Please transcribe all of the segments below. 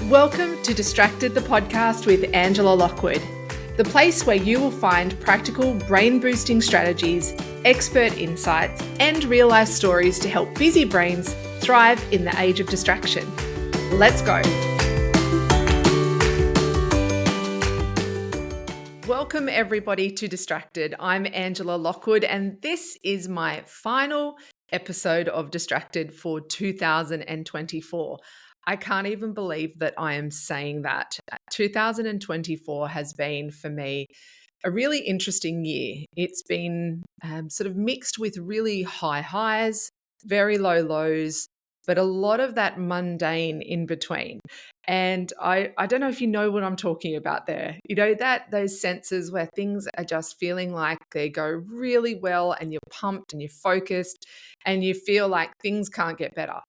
Welcome to Distracted, the podcast with Angela Lockwood, the place where you will find practical brain-boosting strategies, expert insights, and real-life stories to help busy brains thrive in the age of distraction. Let's go. Welcome everybody to Distracted. I'm Angela Lockwood, and this is my final episode of Distracted for 2024. I can't even believe that I am saying that. 2024 has been for me a really interesting year. It's been sort of mixed with really high highs, very low lows, but a lot of that mundane in between. And I don't know if you know what I'm talking about there. You know, those senses where things are just feeling like they go really well and you're pumped and you're focused and you feel like things can't get better.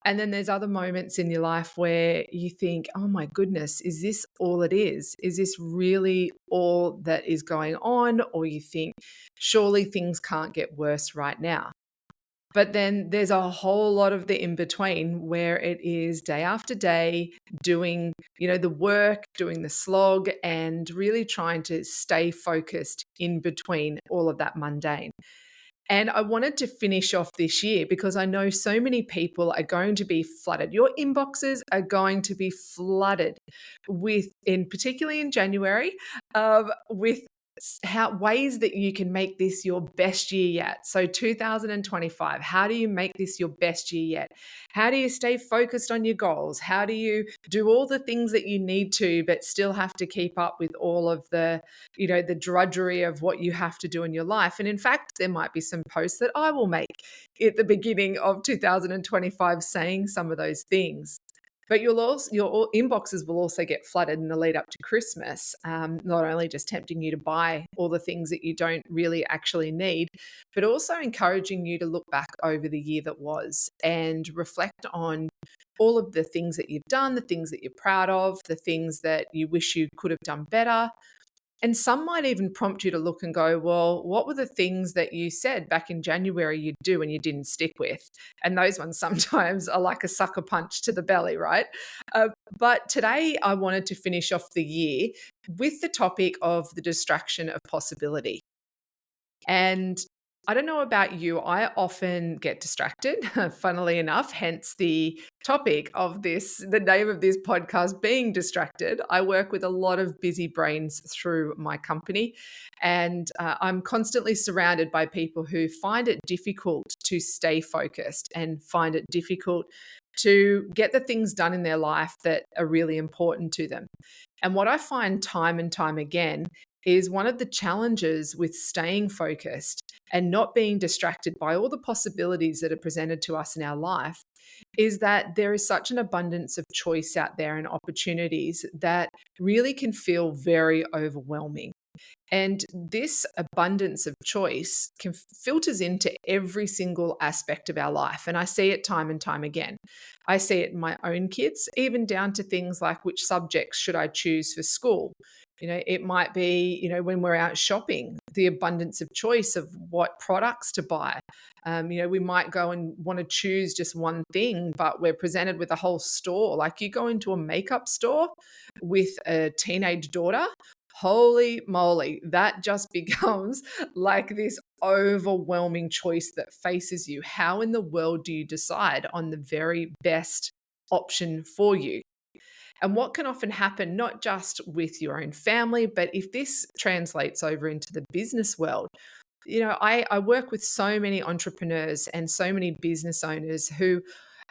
And then there's other moments in your life where you think, oh my goodness, is this all it is? Is this really all that is going on? Or you think, surely things can't get worse right now. But then there's a whole lot of the in between where it is day after day doing, the work, doing the slog, and really trying to stay focused in between all of that mundane. And I wanted to finish off this year because I know so many people are going to be flooded. Your inboxes are going to be flooded particularly in January, with ways that you can make this your best year yet. So 2025, how do you make this your best year yet? How do you stay focused on your goals? How do you do all the things that you need to, but still have to keep up with all of the drudgery of what you have to do in your life? And in fact, there might be some posts that I will make at the beginning of 2025 saying some of those things. But your inboxes will also get flooded in the lead up to Christmas, not only just tempting you to buy all the things that you don't really actually need, but also encouraging you to look back over the year that was and reflect on all of the things that you've done, the things that you're proud of, the things that you wish you could have done better. And some might even prompt you to look and go, well, what were the things that you said back in January you'd do and you didn't stick with? And those ones sometimes are like a sucker punch to the belly, right? But today I wanted to finish off the year with the topic of the distraction of possibility. And I don't know about you, I often get distracted, funnily enough, hence the topic of the name of this podcast being Distracted. I work with a lot of busy brains through my company, and I'm constantly surrounded by people who find it difficult to stay focused and find it difficult to get the things done in their life that are really important to them. And what I find time and time again is one of the challenges with staying focused and not being distracted by all the possibilities that are presented to us in our life is that there is such an abundance of choice out there and opportunities that really can feel very overwhelming. And this abundance of choice filters into every single aspect of our life. And I see it time and time again. I see it in my own kids, even down to things like which subjects should I choose for school. It might be, when we're out shopping, the abundance of choice of what products to buy. We might go and want to choose just one thing, but we're presented with a whole store. Like you go into a makeup store with a teenage daughter, holy moly, that just becomes like this overwhelming choice that faces you. How in the world do you decide on the very best option for you? And what can often happen, not just with your own family, but if this translates over into the business world, I work with so many entrepreneurs and so many business owners who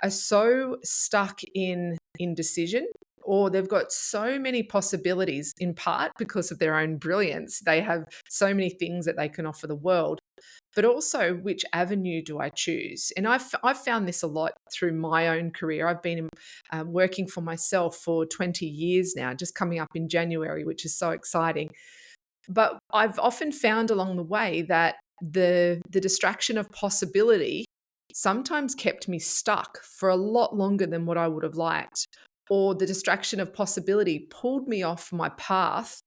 are so stuck in indecision, or they've got so many possibilities, in part because of their own brilliance. They have so many things that they can offer the world, but also which avenue do I choose? And I've found this a lot through my own career. I've been working for myself for 20 years now, just coming up in January, which is so exciting. But I've often found along the way that the distraction of possibility sometimes kept me stuck for a lot longer than what I would have liked, or the distraction of possibility pulled me off my path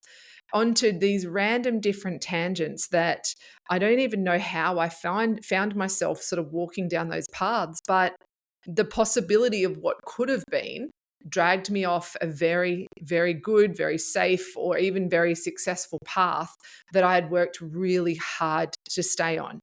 onto these random different tangents that I don't even know how I found myself sort of walking down those paths. But the possibility of what could have been dragged me off a very, very good, very safe, or even very successful path that I had worked really hard to stay on.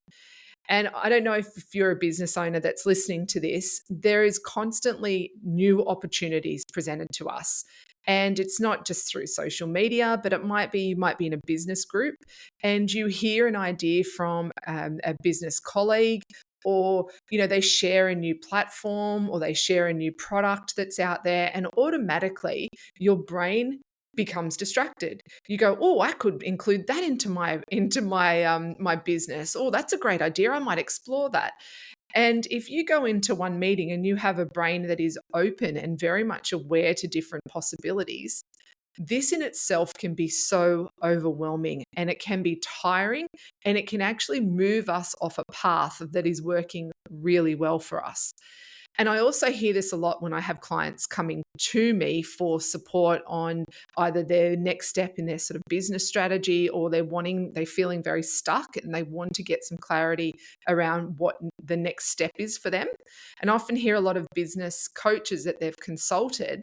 And I don't know if you're a business owner that's listening to this, there is constantly new opportunities presented to us. And it's not just through social media, but it might be, you might be in a business group and you hear an idea from a business colleague, or they share a new platform or they share a new product that's out there, and automatically your brain becomes distracted. You go, oh, I could include that into my business. Oh, that's a great idea, I might explore that. And if you go into one meeting and you have a brain that is open and very much aware to different possibilities, this in itself can be so overwhelming, and it can be tiring, and it can actually move us off a path that is working really well for us. And I also hear this a lot when I have clients coming to me for support on either their next step in their sort of business strategy, or they're feeling very stuck and they want to get some clarity around what the next step is for them. And I often hear a lot of business coaches that they've consulted,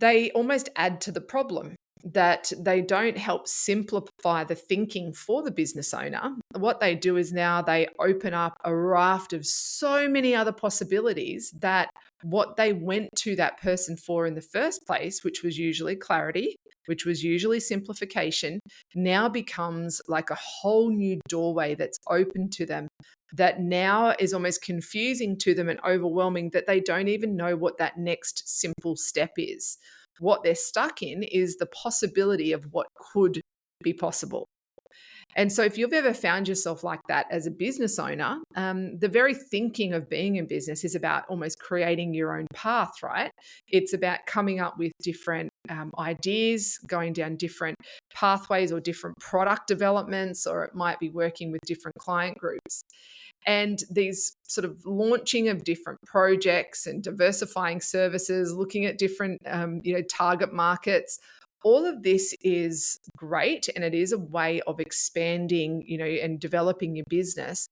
they almost add to the problem, that they don't help simplify the thinking for the business owner. What they do is now they open up a raft of so many other possibilities that what they went to that person for in the first place, which was usually clarity, which was usually simplification, now becomes like a whole new doorway that's open to them, that now is almost confusing to them and overwhelming, that they don't even know what that next simple step is. What they're stuck in is the possibility of what could be possible. And so, if you've ever found yourself like that as a business owner, the very thinking of being in business is about almost creating your own path, right? It's about coming up with different ideas, going down different pathways or different product developments, or it might be working with different client groups. And these sort of launching of different projects and diversifying services, looking at different target markets, all of this is great, and it is a way of expanding and developing your business.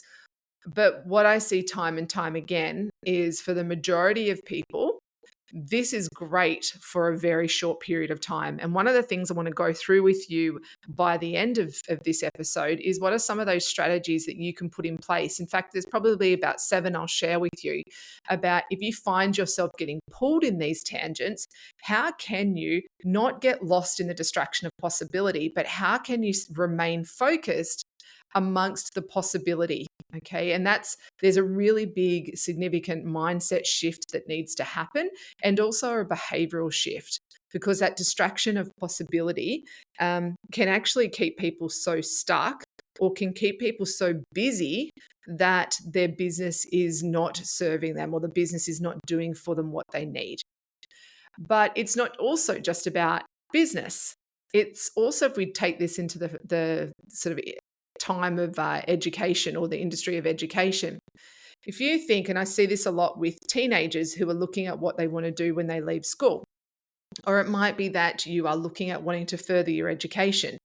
But what I see time and time again is, for the majority of people, this is great for a very short period of time. And one of the things I want to go through with you by the end of this episode is, what are some of those strategies that you can put in place? In fact, there's probably about 7 I'll share with you about, if you find yourself getting pulled in these tangents, how can you not get lost in the distraction of possibility, but how can you remain focused amongst the possibility? Okay. And there's a really big, significant mindset shift that needs to happen, and also a behavioral shift, because that distraction of possibility can actually keep people so stuck, or can keep people so busy that their business is not serving them, or the business is not doing for them what they need. But it's not also just about business. It's also, if we take this into the sort of time of education, or the industry of education, if you think, and I see this a lot with teenagers who are looking at what they want to do when they leave school, or it might be that you are looking at wanting to further your education.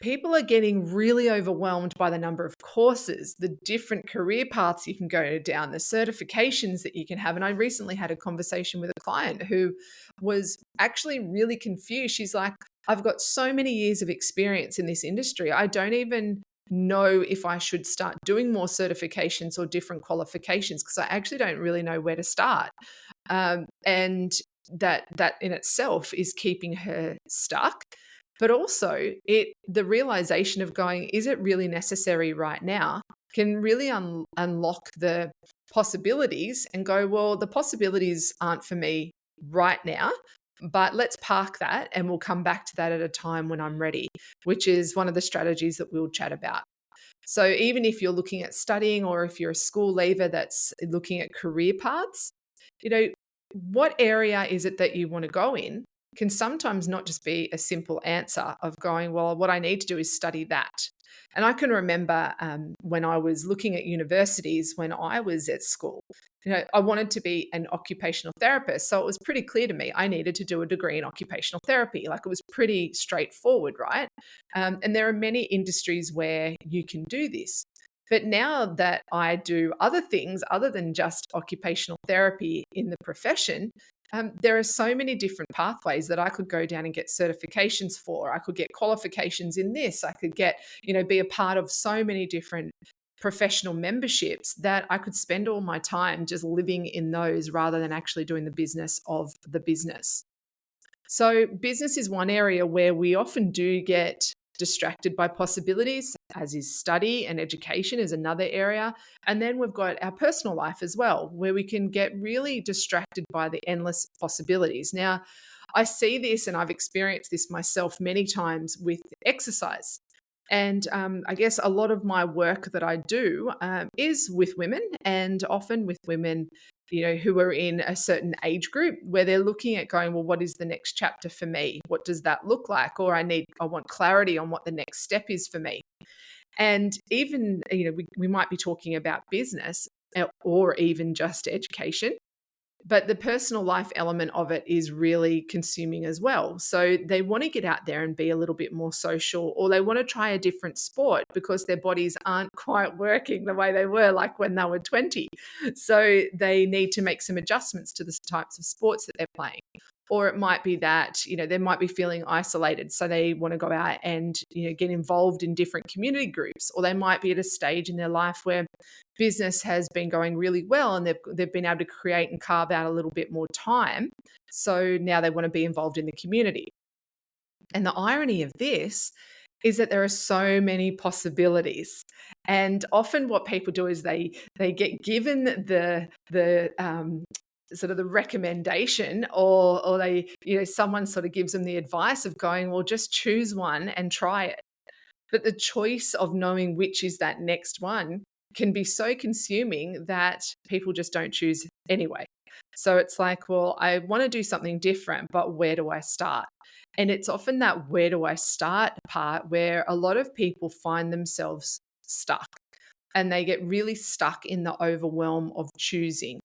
People are getting really overwhelmed by the number of courses, the different career paths you can go down, the certifications that you can have. And I recently had a conversation with a client who was actually really confused. She's like, I've got so many years of experience in this industry, I don't even know if I should start doing more certifications or different qualifications, because I actually don't really know where to start. And that in itself is keeping her stuck. But also, the realization of going, is it really necessary right now, can really unlock the possibilities, and go, well, the possibilities aren't for me right now, but let's park that and we'll come back to that at a time when I'm ready, which is one of the strategies that we'll chat about. So even if you're looking at studying, or if you're a school leaver that's looking at career paths, what area is it that you want to go in, can sometimes not just be a simple answer of going, well, what I need to do is study that. And I can remember when I was looking at universities, when I was at school, I wanted to be an occupational therapist. So it was pretty clear to me I needed to do a degree in occupational therapy. Like, it was pretty straightforward, right? And there are many industries where you can do this. But now that I do other things other than just occupational therapy in the profession, There are so many different pathways that I could go down and get certifications for. I could get qualifications in this. I could get, be a part of so many different professional memberships that I could spend all my time just living in those rather than actually doing the business of the business. So, business is one area where we often do get distracted by possibilities, as is study and education is another area. And then we've got our personal life as well, where we can get really distracted by the endless possibilities. Now, I see this and I've experienced this myself many times with exercise. And I guess a lot of my work that I do is with women, and often with women, who are in a certain age group where they're looking at going, well, what is the next chapter for me? What does that look like? Or I want clarity on what the next step is for me. And even, we might be talking about business or even just education. But the personal life element of it is really consuming as well. So they want to get out there and be a little bit more social, or they want to try a different sport because their bodies aren't quite working the way they were like when they were 20. So they need to make some adjustments to the types of sports that they're playing. Or it might be that, they might be feeling isolated. So they want to go out and, get involved in different community groups. Or they might be at a stage in their life where business has been going really well and they've been able to create and carve out a little bit more time. So now they want to be involved in the community. And the irony of this is that there are so many possibilities. And often what people do is they get given the sort of the recommendation, or they, someone sort of gives them the advice of going, well, just choose one and try it. But the choice of knowing which is that next one can be so consuming that people just don't choose anyway. So it's like, well, I want to do something different, but where do I start? And it's often that where do I start part where a lot of people find themselves stuck, and they get really stuck in the overwhelm of choosing.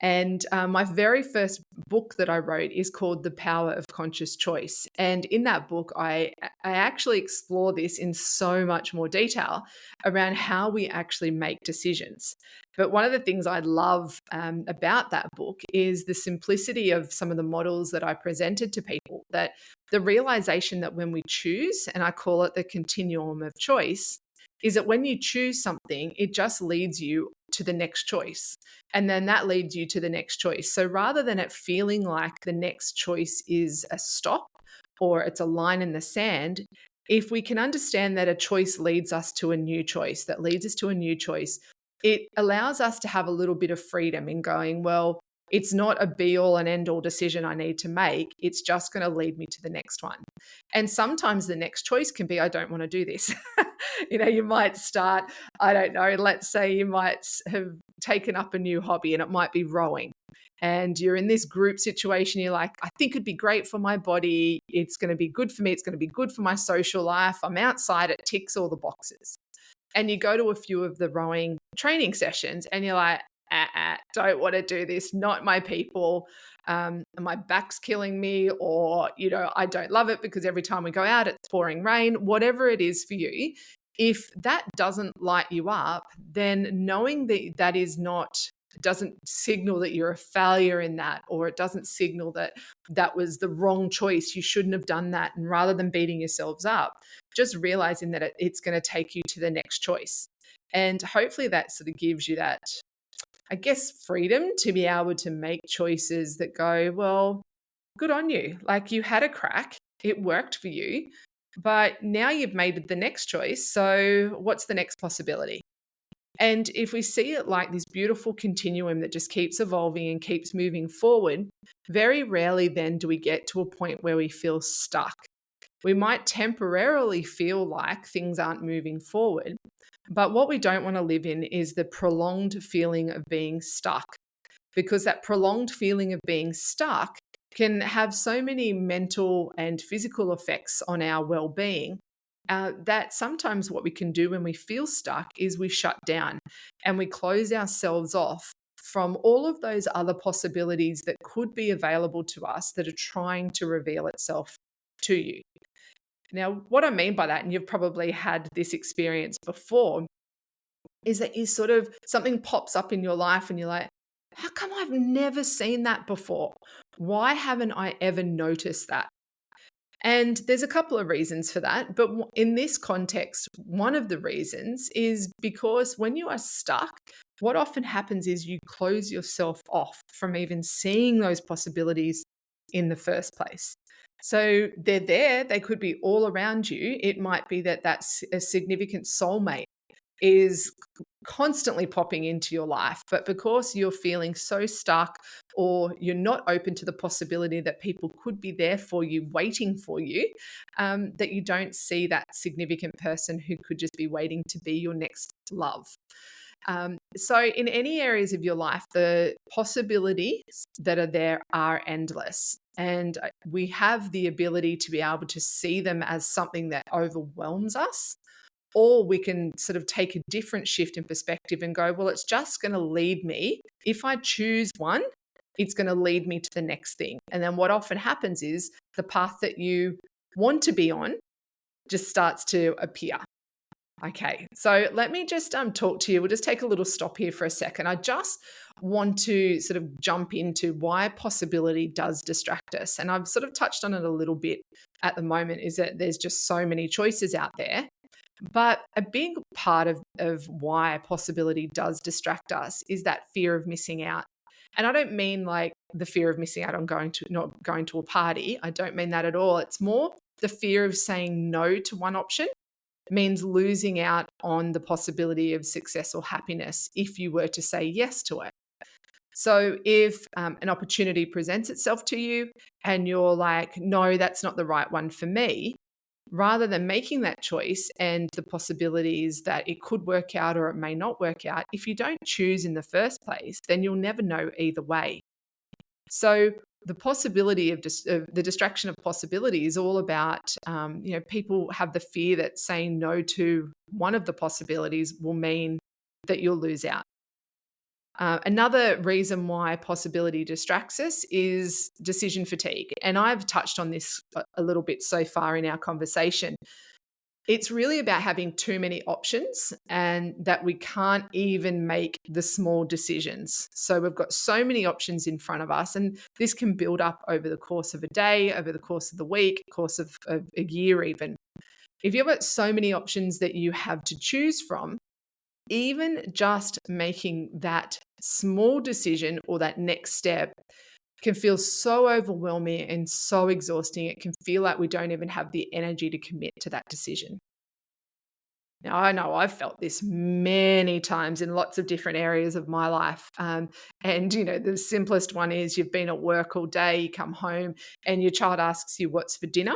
And my very first book that I wrote is called The Power of Conscious Choice. And in that book, I actually explore this in so much more detail around how we actually make decisions. But one of the things I love about that book is the simplicity of some of the models that I presented to people, that the realization that when we choose, and I call it the continuum of choice, is that when you choose something, it just leads you to the next choice. And then that leads you to the next choice. So rather than it feeling like the next choice is a stop or it's a line in the sand, if we can understand that a choice leads us to a new choice, that leads us to a new choice, it allows us to have a little bit of freedom in going, well, it's not a be all and end all decision I need to make. It's just going to lead me to the next one. And sometimes the next choice can be, I don't want to do this. You might start, I don't know, let's say you might have taken up a new hobby and it might be rowing. And you're in this group situation. You're like, I think it'd be great for my body. It's going to be good for me. It's going to be good for my social life. I'm outside. It ticks all the boxes. And you go to a few of the rowing training sessions and you're like, don't want to do this, not my people. My back's killing me, or, I don't love it because every time we go out, it's pouring rain, whatever it is for you. If that doesn't light you up, then knowing that that is not, doesn't signal that you're a failure in that, or it doesn't signal that that was the wrong choice, you shouldn't have done that. And rather than beating yourselves up, just realizing that it's going to take you to the next choice. And hopefully that sort of gives you that, I guess, freedom to be able to make choices that go, well, good on you. Like, you had a crack, it worked for you, but now you've made the next choice. So what's the next possibility? And if we see it like this beautiful continuum that just keeps evolving and keeps moving forward, very rarely then do we get to a point where we feel stuck. We might temporarily feel like things aren't moving forward, but what we don't want to live in is the prolonged feeling of being stuck, because that prolonged feeling of being stuck can have so many mental and physical effects on our well-being that sometimes what we can do when we feel stuck is we shut down and we close ourselves off from all of those other possibilities that could be available to us that are trying to reveal itself to you. Now, what I mean by that, and you've probably had this experience before, is that you sort of, something pops up in your life and you're like, How come I've never seen that before? Why haven't I ever noticed that? And there's a couple of reasons for that. But in this context, one of the reasons is because when you are stuck, what often happens is you close yourself off from even seeing those possibilities in the first place. So they're there, they could be all around you. It might be that that's a significant soulmate is constantly popping into your life. But because you're feeling so stuck or you're not open to the possibility that people could be there for you, waiting for you, that you don't see that significant person who could just be waiting to be your next love. So, in any areas of your life, the possibilities that are there are endless. And we have the ability to be able to see them as something that overwhelms us, or we can sort of take a different shift in perspective and go, well, it's just going to lead me. If I choose one, it's going to lead me to the next thing. And then what often happens is the path that you want to be on just starts to appear. Okay, so let me just talk to you. We'll just take a little stop here for a second. I just want to sort of jump into why possibility does distract us. And I've sort of touched on it a little bit at the moment, is that there's just so many choices out there. But a big part of why possibility does distract us is that fear of missing out. And I don't mean like the fear of missing out on not going to a party. I don't mean that at all. It's more the fear of saying no to one option means losing out on the possibility of success or happiness if you were to say yes to it. So if an opportunity presents itself to you and you're like, no, that's not the right one for me, rather than making that choice and the possibilities that it could work out or it may not work out, if you don't choose in the first place, then you'll never know either way. So the possibility of the distraction of possibility is all about, people have the fear that saying no to one of the possibilities will mean that you'll lose out. Another reason why possibility distracts us is decision fatigue. And I've touched on this a little bit so far in our conversation. It's really about having too many options and that we can't even make the small decisions. So we've got so many options in front of us, and this can build up over the course of a day, over the course of the week, course of a year even. If you've got so many options that you have to choose from, even just making that small decision or that next step can feel so overwhelming and so exhausting. It can feel like we don't even have the energy to commit to that decision. Now, I know I've felt this many times in lots of different areas of my life. The simplest one is you've been at work all day, you come home, and your child asks you what's for dinner.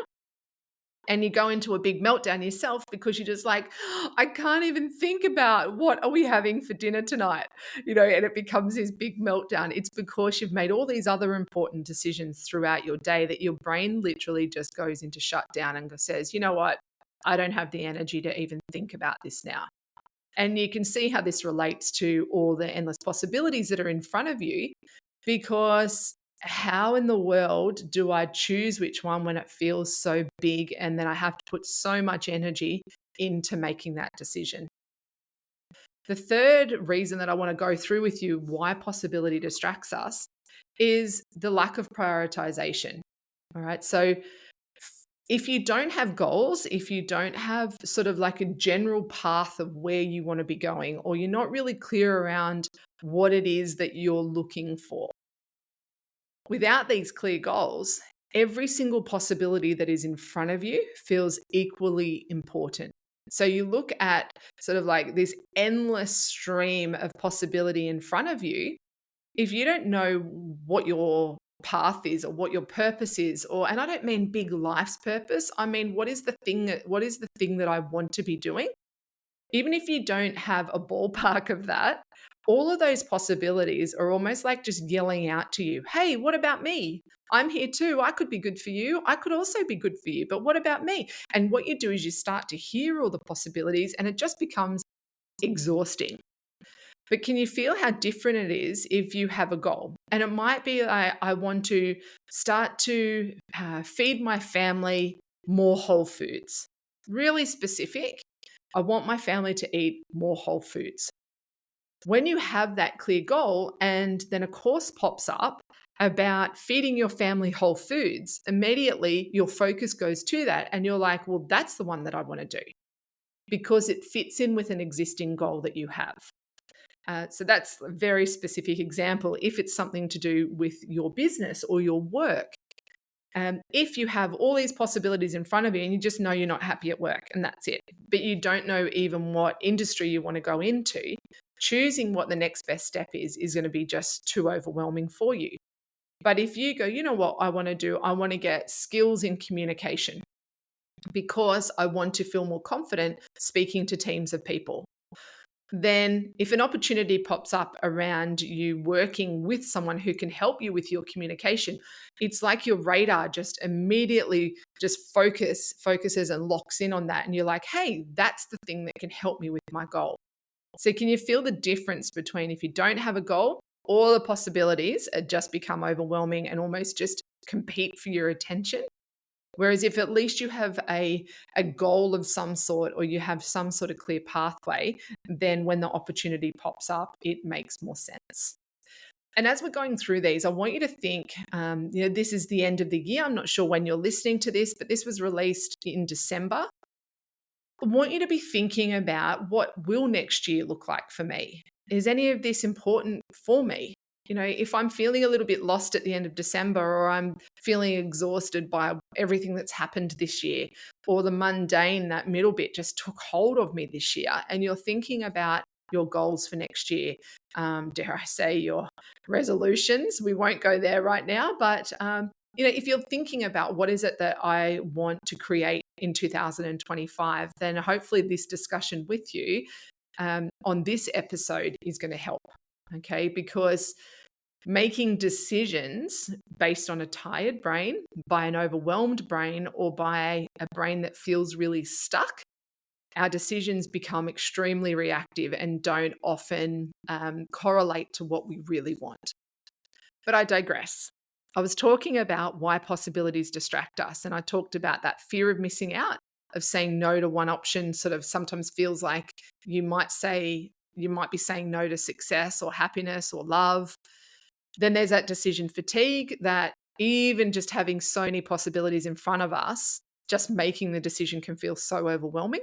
And you go into a big meltdown yourself because you're just like, I can't even think about what are we having for dinner tonight, and it becomes this big meltdown. It's because you've made all these other important decisions throughout your day that your brain literally just goes into shutdown and says, you know what, I don't have the energy to even think about this now. And you can see how this relates to all the endless possibilities that are in front of you, because how in the world do I choose which one when it feels so big and then I have to put so much energy into making that decision? The third reason that I want to go through with you why possibility distracts us is the lack of prioritization. All right. So if you don't have goals, if you don't have sort of like a general path of where you want to be going, or you're not really clear around what it is that you're looking for, without these clear goals, every single possibility that is in front of you feels equally important. So you look at sort of like this endless stream of possibility in front of you. If you don't know what your path is or what your purpose is, and I don't mean big life's purpose, I mean what is the thing that I want to be doing? Even if you don't have a ballpark of that, all of those possibilities are almost like just yelling out to you, hey, what about me? I'm here too. I could be good for you. I could also be good for you. But what about me? And what you do is you start to hear all the possibilities and it just becomes exhausting. But can you feel how different it is if you have a goal? And it might be I want to start to feed my family more whole foods. Really specific. I want my family to eat more whole foods. When you have that clear goal and then a course pops up about feeding your family whole foods, immediately your focus goes to that and you're like, well, that's the one that I want to do because it fits in with an existing goal that you have. So that's a very specific example. If it's something to do with your business or your work, if you have all these possibilities in front of you and you just know you're not happy at work and that's it, but you don't know even what industry you want to go into, choosing what the next best step is going to be just too overwhelming for you. But if you go, you know what I want to do? I want to get skills in communication because I want to feel more confident speaking to teams of people. Then if an opportunity pops up around you working with someone who can help you with your communication, it's like your radar just immediately just focuses and locks in on that. And you're like, hey, that's the thing that can help me with my goal. So can you feel the difference between if you don't have a goal, all the possibilities just become overwhelming and almost just compete for your attention? Whereas if at least you have a goal of some sort or you have some sort of clear pathway, then when the opportunity pops up, it makes more sense. And as we're going through these, I want you to think, this is the end of the year. I'm not sure when you're listening to this, but this was released in December. I want you to be thinking about what will next year look like for me? Is any of this important for me? If I'm feeling a little bit lost at the end of December or I'm feeling exhausted by everything that's happened this year or the mundane, that middle bit just took hold of me this year and you're thinking about your goals for next year, dare I say your resolutions, we won't go there right now, but if you're thinking about what is it that I want to create in 2025, then hopefully this discussion with you on this episode is going to help. Okay, because making decisions based on a tired brain, by an overwhelmed brain, or by a brain that feels really stuck, our decisions become extremely reactive and don't often correlate to what we really want. But I digress. I was talking about why possibilities distract us, and I talked about that fear of missing out, of saying no to one option sort of sometimes feels like you might be saying no to success or happiness or love. Then there's that decision fatigue that even just having so many possibilities in front of us, just making the decision can feel so overwhelming.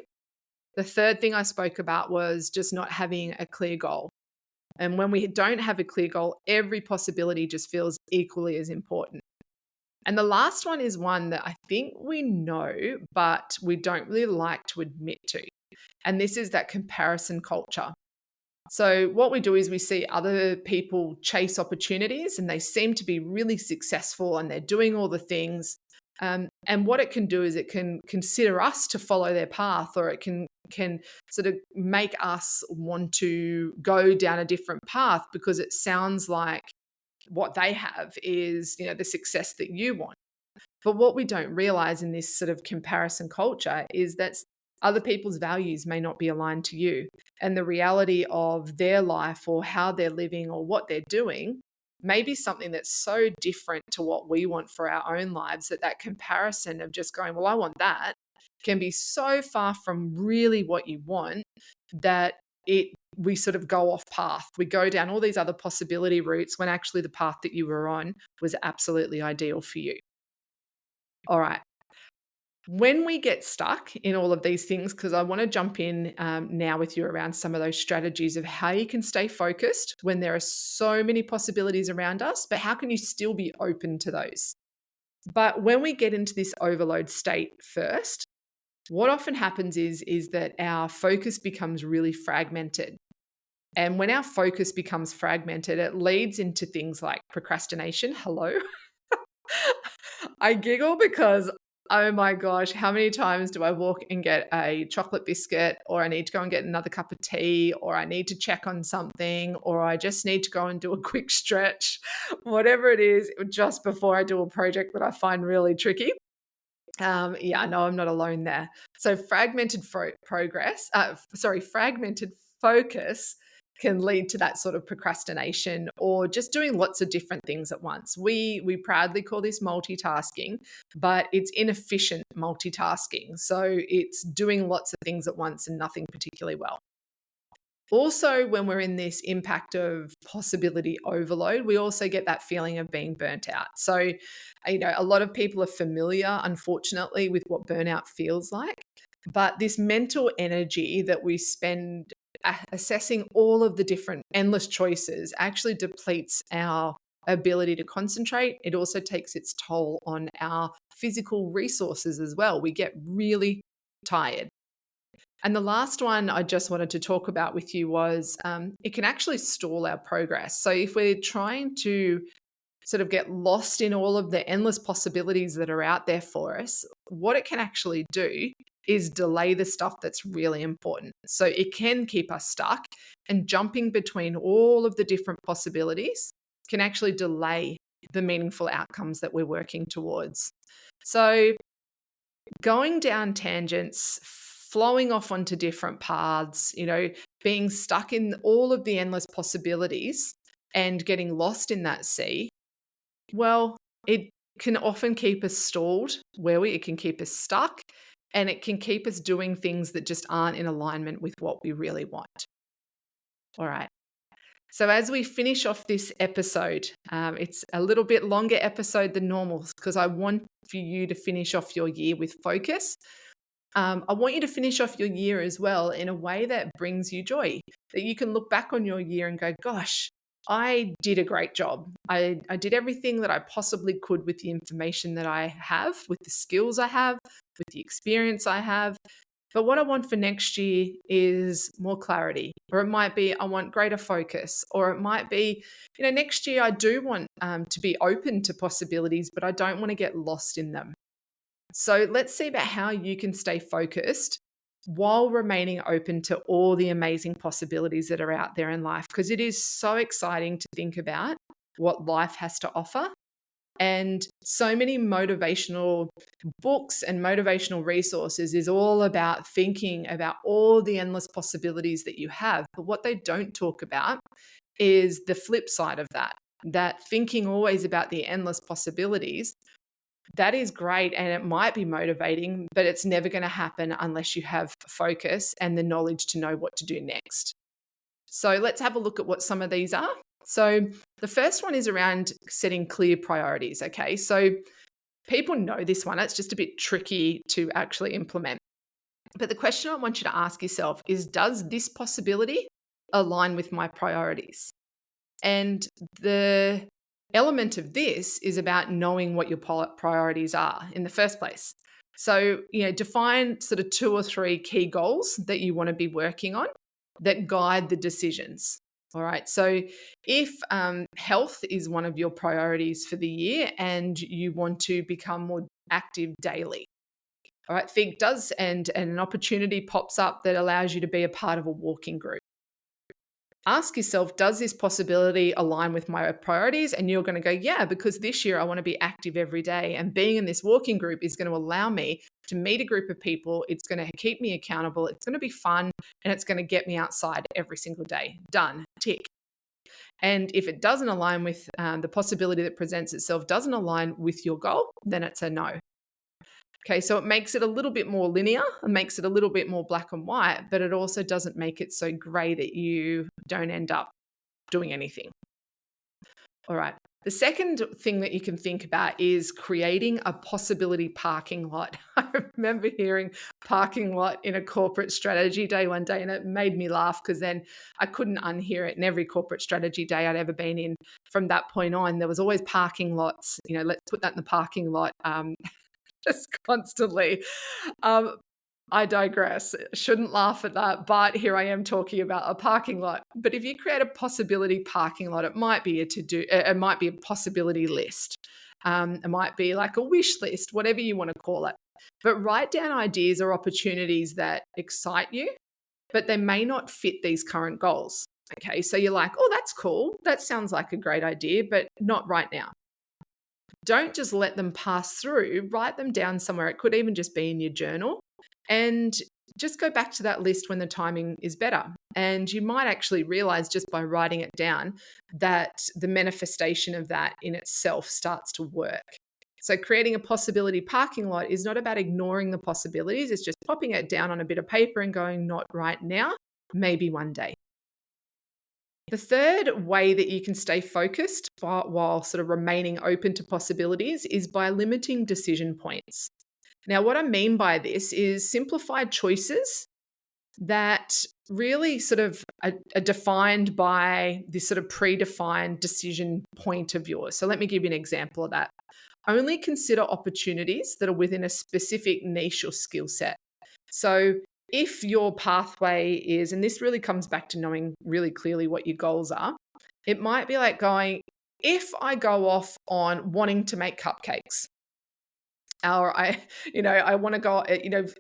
The third thing I spoke about was just not having a clear goal. And when we don't have a clear goal, every possibility just feels equally as important. And the last one is one that I think we know, but we don't really like to admit to. And this is that comparison culture. So what we do is we see other people chase opportunities and they seem to be really successful and they're doing all the things. And what it can do is it can consider us to follow their path, or it can sort of make us want to go down a different path because it sounds like what they have is, the success that you want. But what we don't realize in this sort of comparison culture is that other people's values may not be aligned to you, and the reality of their life or how they're living or what they're doing may be something that's so different to what we want for our own lives that comparison of just going, well, I want that, can be so far from really what you want that we sort of go off path. We go down all these other possibility routes when actually the path that you were on was absolutely ideal for you. All right. When we get stuck in all of these things, because I want to jump in now with you around some of those strategies of how you can stay focused when there are so many possibilities around us, but how can you still be open to those? But when we get into this overload state first, what often happens is that our focus becomes really fragmented. And when our focus becomes fragmented, it leads into things like procrastination. Hello. I giggle because, oh my gosh, how many times do I walk and get a chocolate biscuit, or I need to go and get another cup of tea, or I need to check on something, or I just need to go and do a quick stretch, whatever it is, just before I do a project that I find really tricky. I know I'm not alone there. So fragmented fragmented focus can lead to that sort of procrastination or just doing lots of different things at once. We proudly call this multitasking, but it's inefficient multitasking. So it's doing lots of things at once and nothing particularly well. Also, when we're in this impact of possibility overload, we also get that feeling of being burnt out. So, a lot of people are familiar, unfortunately, with what burnout feels like. But this mental energy that we spend assessing all of the different endless choices actually depletes our ability to concentrate. It also takes its toll on our physical resources as well. We get really tired. And the last one I just wanted to talk about with you was it can actually stall our progress. So if we're trying to sort of get lost in all of the endless possibilities that are out there for us, what it can actually do is delay the stuff that's really important. So it can keep us stuck, and jumping between all of the different possibilities can actually delay the meaningful outcomes that we're working towards. So going down tangents, flowing off onto different paths, being stuck in all of the endless possibilities and getting lost in that sea, well, it can often keep us stalled, it can keep us stuck, and it can keep us doing things that just aren't in alignment with what we really want. All right. So as we finish off this episode, it's a little bit longer episode than normal because I want for you to finish off your year with focus. I want you to finish off your year as well in a way that brings you joy, that you can look back on your year and go, gosh, I did a great job. I did everything that I possibly could with the information that I have, with the skills I have, with the experience I have. But what I want for next year is more clarity, or it might be I want greater focus, or it might be, next year I do want to be open to possibilities, but I don't want to get lost in them. So let's see about how you can stay focused while remaining open to all the amazing possibilities that are out there in life, because it is so exciting to think about what life has to offer. And so many motivational books and motivational resources is all about thinking about all the endless possibilities that you have. But what they don't talk about is the flip side of that thinking always about the endless possibilities. That is great and it might be motivating, but it's never going to happen unless you have focus and the knowledge to know what to do next. So let's have a look at what some of these are. So the first one is around setting clear priorities. Okay, so people know this one. It's just a bit tricky to actually implement. But the question I want you to ask yourself is, does this possibility align with my priorities? And the element of this is about knowing what your priorities are in the first place. So, define sort of 2 or 3 key goals that you want to be working on that guide the decisions. All right. So, if health is one of your priorities for the year and you want to become more active daily, all right, think does and an opportunity pops up that allows you to be a part of a walking group. Ask yourself, does this possibility align with my priorities? And you're going to go, yeah, because this year I want to be active every day. And being in this walking group is going to allow me to meet a group of people. It's going to keep me accountable. It's going to be fun. And it's going to get me outside every single day. Done. Tick. And if it doesn't align with the possibility that presents itself, doesn't align with your goal, then it's a no. Okay, so it makes it a little bit more linear, it makes it a little bit more black and white, but it also doesn't make it so grey that you don't end up doing anything. All right. The second thing that you can think about is creating a possibility parking lot. I remember hearing parking lot in a corporate strategy day one day, and it made me laugh because then I couldn't unhear it. And every corporate strategy day I'd ever been in from that point on, there was always parking lots. Let's put that in the parking lot. Just constantly. I digress. Shouldn't laugh at that, but here I am talking about a parking lot. But if you create a possibility parking lot, it might be it might be a possibility list. It might be like a wish list, whatever you want to call it. But write down ideas or opportunities that excite you, but they may not fit these current goals. Okay, so you're like, oh, that's cool. That sounds like a great idea, but not right now. Don't just let them pass through, write them down somewhere. It could even just be in your journal and just go back to that list when the timing is better. And you might actually realize just by writing it down that the manifestation of that in itself starts to work. So creating a possibility parking lot is not about ignoring the possibilities. It's just popping it down on a bit of paper and going, not right now, maybe one day. The third way that you can stay focused while sort of remaining open to possibilities is by limiting decision points. Now, what I mean by this is simplified choices that really sort of are defined by this sort of predefined decision point of yours. So let me give you an example of that. Only consider opportunities that are within a specific niche or skill set. So if your pathway is, and this really comes back to knowing really clearly what your goals are, it might be like going, if I go off on wanting to make cupcakes, or I want to go,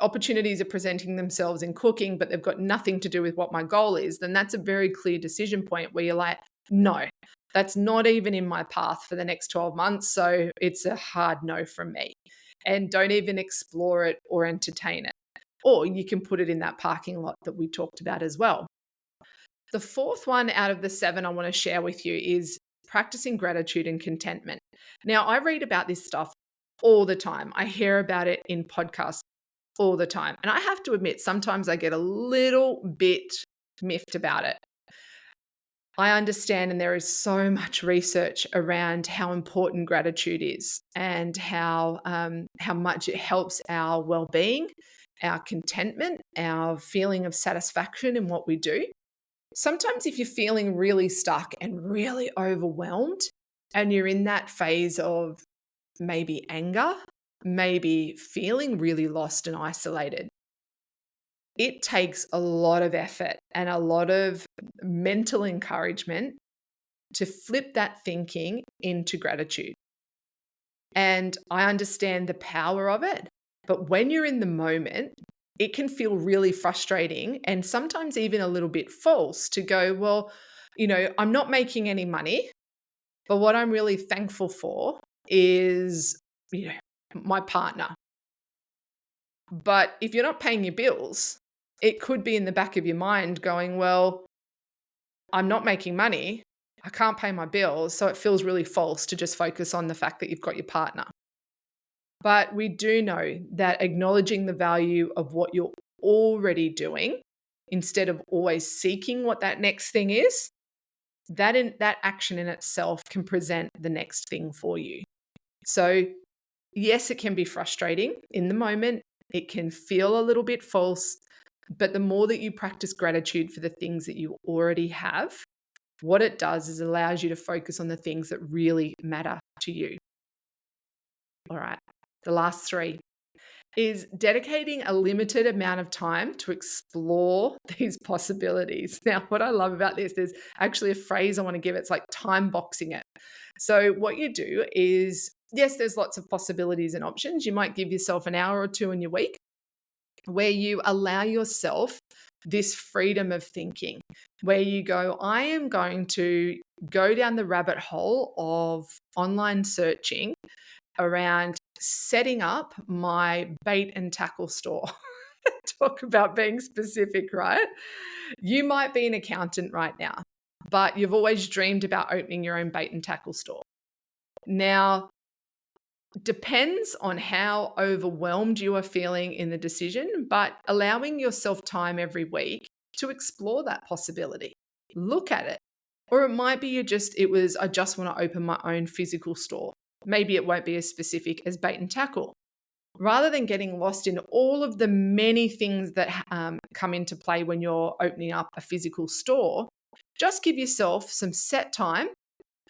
opportunities are presenting themselves in cooking, but they've got nothing to do with what my goal is, then that's a very clear decision point where you're like, no, that's not even in my path for the next 12 months. So it's a hard no from me. And don't even explore it or entertain it. Or you can put it in that parking lot that we talked about as well. The fourth one out of the 7 I want to share with you is practicing gratitude and contentment. Now, I read about this stuff all the time. I hear about it in podcasts all the time. And I have to admit, sometimes I get a little bit miffed about it. I understand, and there is so much research around how important gratitude is and how much it helps our well-being, our contentment, our feeling of satisfaction in what we do. Sometimes if you're feeling really stuck and really overwhelmed and you're in that phase of maybe anger, maybe feeling really lost and isolated, it takes a lot of effort and a lot of mental encouragement to flip that thinking into gratitude. And I understand the power of it, but when you're in the moment, it can feel really frustrating and sometimes even a little bit false to go, well, I'm not making any money, but what I'm really thankful for is, my partner. But if you're not paying your bills, it could be in the back of your mind going, well, I'm not making money. I can't pay my bills. So it feels really false to just focus on the fact that you've got your partner. But we do know that acknowledging the value of what you're already doing instead of always seeking what that next thing is, that action in itself can present the next thing for you. So yes, it can be frustrating in the moment. It can feel a little bit false, but the more that you practice gratitude for the things that you already have, what it does is allows you to focus on the things that really matter to you. All right. The last 3 is dedicating a limited amount of time to explore these possibilities. Now, what I love about this, there's actually a phrase I want to give. It's like time boxing it. So what you do is, yes, there's lots of possibilities and options. You might give yourself an hour or 2 in your week where you allow yourself this freedom of thinking, where you go, I am going to go down the rabbit hole of online searching around setting up my bait and tackle store. Talk about being specific, right? You might be an accountant right now, but you've always dreamed about opening your own bait and tackle store. Now, depends on how overwhelmed you are feeling in the decision, but allowing yourself time every week to explore that possibility. Look at it. Or it might be I just want to open my own physical store. Maybe it won't be as specific as bait and tackle. Rather than getting lost in all of the many things that come into play when you're opening up a physical store, just give yourself some set time.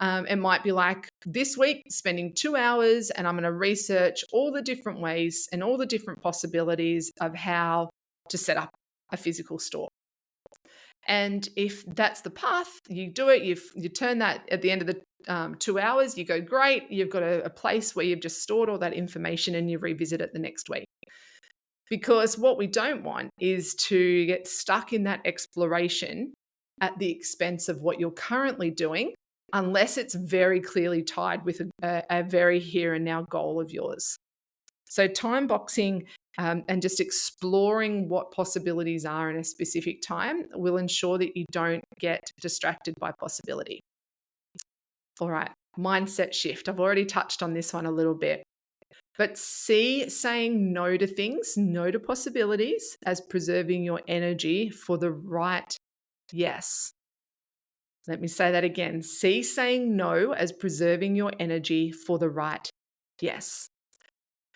It might be like this week, spending 2 hours, and I'm going to research all the different ways and all the different possibilities of how to set up a physical store. And if that's the path, you do it, you turn that at the end of the 2 hours, you go, great, you've got a place where you've just stored all that information and you revisit it the next week. Because what we don't want is to get stuck in that exploration at the expense of what you're currently doing, unless it's very clearly tied with a very here and now goal of yours. So time boxing and just exploring what possibilities are in a specific time will ensure that you don't get distracted by possibility. All right, mindset shift. I've already touched on this one a little bit. But see saying no to things, no to possibilities, as preserving your energy for the right yes. Let me say that again. See saying no as preserving your energy for the right yes.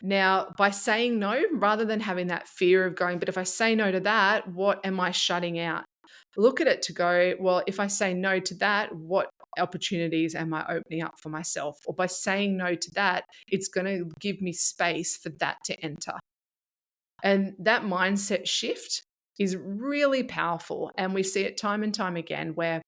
Now, by saying no, rather than having that fear of going, but if I say no to that, what am I shutting out? Look at it to go, well, if I say no to that, what opportunities am I opening up for myself? Or by saying no to that, it's going to give me space for that to enter. And that mindset shift is really powerful. And we see it time and time again where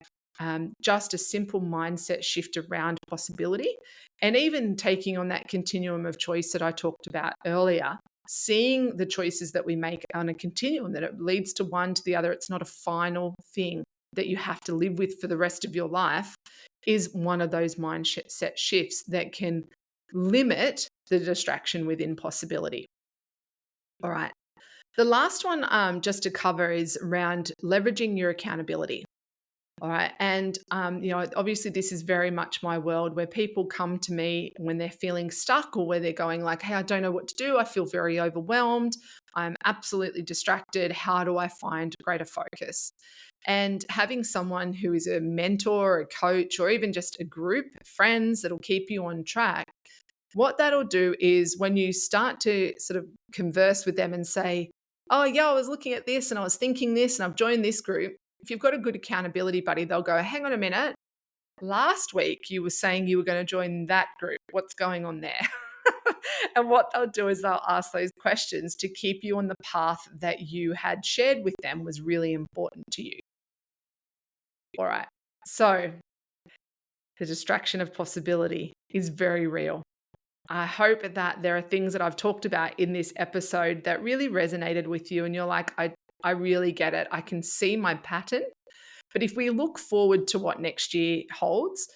just a simple mindset shift around possibility and even taking on that continuum of choice that I talked about earlier, seeing the choices that we make on a continuum, that it leads to one to the other. It's not a final thing that you have to live with for the rest of your life, is one of those mindset shifts that can limit the distraction within possibility. All right. The last one, just to cover, is around leveraging your accountability. All right. And, obviously, this is very much my world where people come to me when they're feeling stuck or where they're going like, hey, I don't know what to do. I feel very overwhelmed. I'm absolutely distracted. How do I find greater focus? And having someone who is a mentor, a coach, or even just a group of friends that'll keep you on track, what that'll do is when you start to sort of converse with them and say, oh, yeah, I was looking at this and I was thinking this and I've joined this group. If you've got a good accountability buddy, they'll go, hang on a minute. Last week you were saying you were going to join that group. What's going on there? And what they'll do is they'll ask those questions to keep you on the path that you had shared with them was really important to you. All right. So the distraction of possibility is very real. I hope that there are things that I've talked about in this episode that really resonated with you and you're like, I really get it. I can see my pattern. But if we look forward to what next year holds,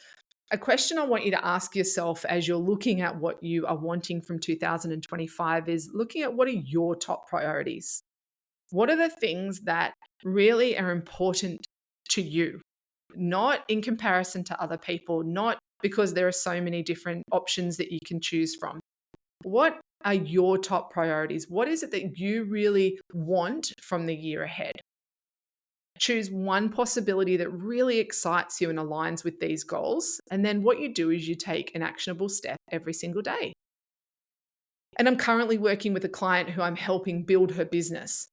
a question I want you to ask yourself as you're looking at what you are wanting from 2025 is looking at what are your top priorities? What are the things that really are important to you? Not in comparison to other people, not because there are so many different options that you can choose from. What are your top priorities? What is it that you really want from the year ahead? Choose one possibility that really excites you and aligns with these goals. And then what you do is you take an actionable step every single day. And I'm currently working with a client who I'm helping build her business.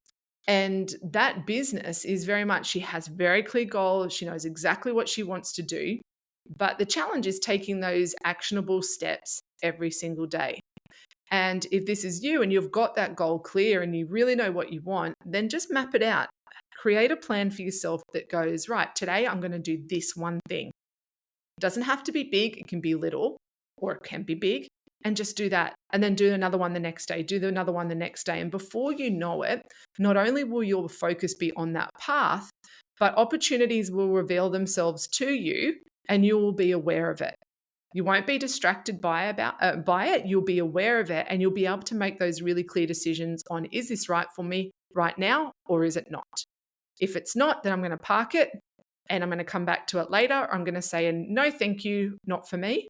And that business is very much, she has very clear goals. She knows exactly what she wants to do. But the challenge is taking those actionable steps every single day. And if this is you and you've got that goal clear and you really know what you want, then just map it out. Create a plan for yourself that goes, right, today I'm going to do this one thing. It doesn't have to be big. It can be little or it can be big. And just do that. And then do another one the next day, do another one the next day. And before you know it, not only will your focus be on that path, but opportunities will reveal themselves to you and you will be aware of it. You won't be distracted by it. You'll be aware of it and you'll be able to make those really clear decisions on, is this right for me right now or is it not? If it's not, then I'm going to park it and I'm going to come back to it later. Or I'm going to say, no, thank you, not for me.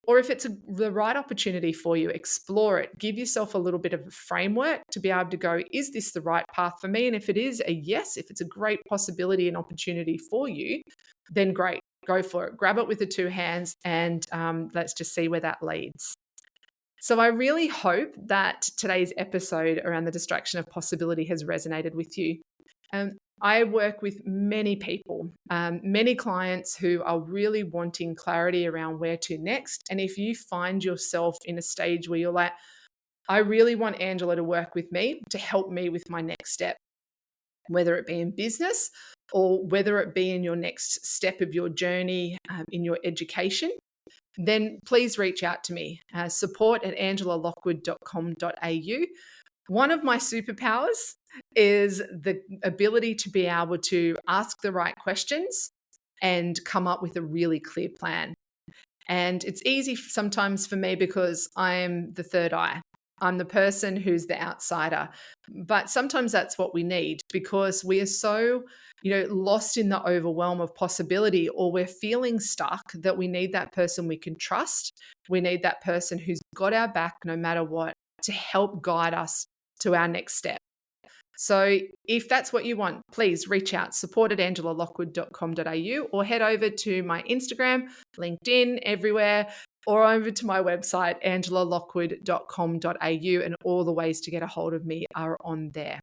Or if it's the right opportunity for you, explore it. Give yourself a little bit of a framework to be able to go, is this the right path for me? And if it is a yes, if it's a great possibility and opportunity for you, then great, go for it. Grab it with the two hands and let's just see where that leads. So I really hope that today's episode around the distraction of possibility has resonated with you. I work with many people, many clients who are really wanting clarity around where to next. And if you find yourself in a stage where you're like, I really want Angela to work with me to help me with my next step, whether it be in business or whether it be in your next step of your journey in your education, then please reach out to me, support@angelalockwood.com.au. One of my superpowers is the ability to be able to ask the right questions and come up with a really clear plan. And it's easy sometimes for me because I'm the third eye. I'm the person who's the outsider. But sometimes that's what we need because we are so, lost in the overwhelm of possibility, or we're feeling stuck, that we need that person we can trust. We need that person who's got our back no matter what to help guide us to our next step. So if that's what you want, please reach out, support@angelalockwood.com.au, or head over to my Instagram, LinkedIn, everywhere, or over to my website, angelalockwood.com.au, and all the ways to get a hold of me are on there.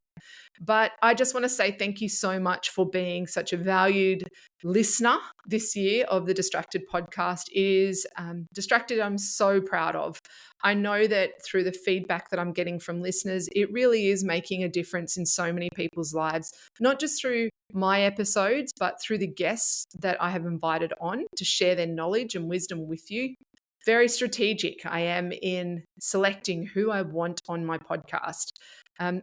But I just want to say thank you so much for being such a valued listener this year of the Distracted podcast. It is Distracted, I'm so proud of. I know that through the feedback that I'm getting from listeners, it really is making a difference in so many people's lives, not just through my episodes, but through the guests that I have invited on to share their knowledge and wisdom with you. Very strategic I am in selecting who I want on my podcast.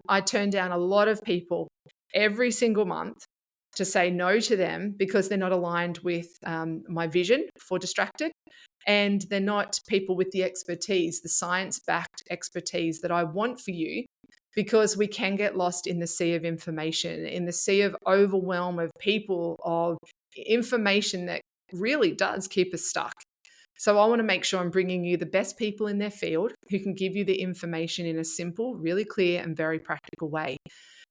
I turn down a lot of people every single month to say no to them because they're not aligned with my vision for Distracted, and they're not people with the expertise, the science-backed expertise that I want for you, because we can get lost in the sea of information, in the sea of overwhelm of people, of information that really does keep us stuck. So I want to make sure I'm bringing you the best people in their field who can give you the information in a simple, really clear, and very practical way.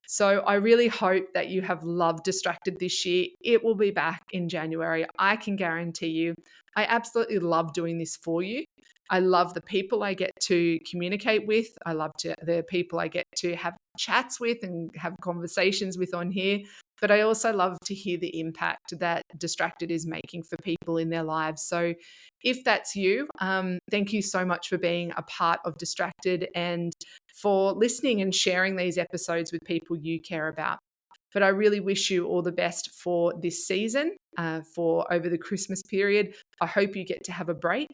So I really hope that you have loved Distracted this year. It will be back in January. I can guarantee you. I absolutely love doing this for you. I love the people I get to communicate with. I love the people I get to have chats with and have conversations with on here. But I also love to hear the impact that Distracted is making for people in their lives. So if that's you, thank you so much for being a part of Distracted and for listening and sharing these episodes with people you care about. But I really wish you all the best for this season, for over the Christmas period. I hope you get to have a break,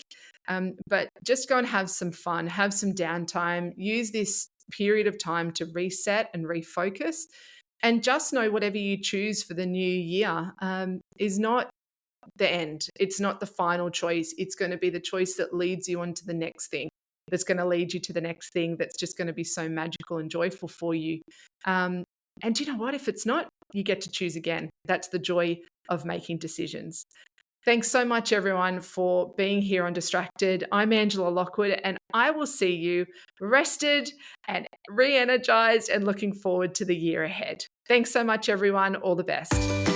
but just go and have some fun, have some downtime, use this period of time to reset and refocus. And just know whatever you choose for the new year is not the end. It's not the final choice. It's going to be the choice that leads you on to the next thing, that's going to lead you to the next thing, that's just going to be so magical and joyful for you. And you know what? If it's not, you get to choose again. That's the joy of making decisions. Thanks so much, everyone, for being here on Distracted. I'm Angela Lockwood, and I will see you rested and re-energized and looking forward to the year ahead. Thanks so much, everyone. All the best.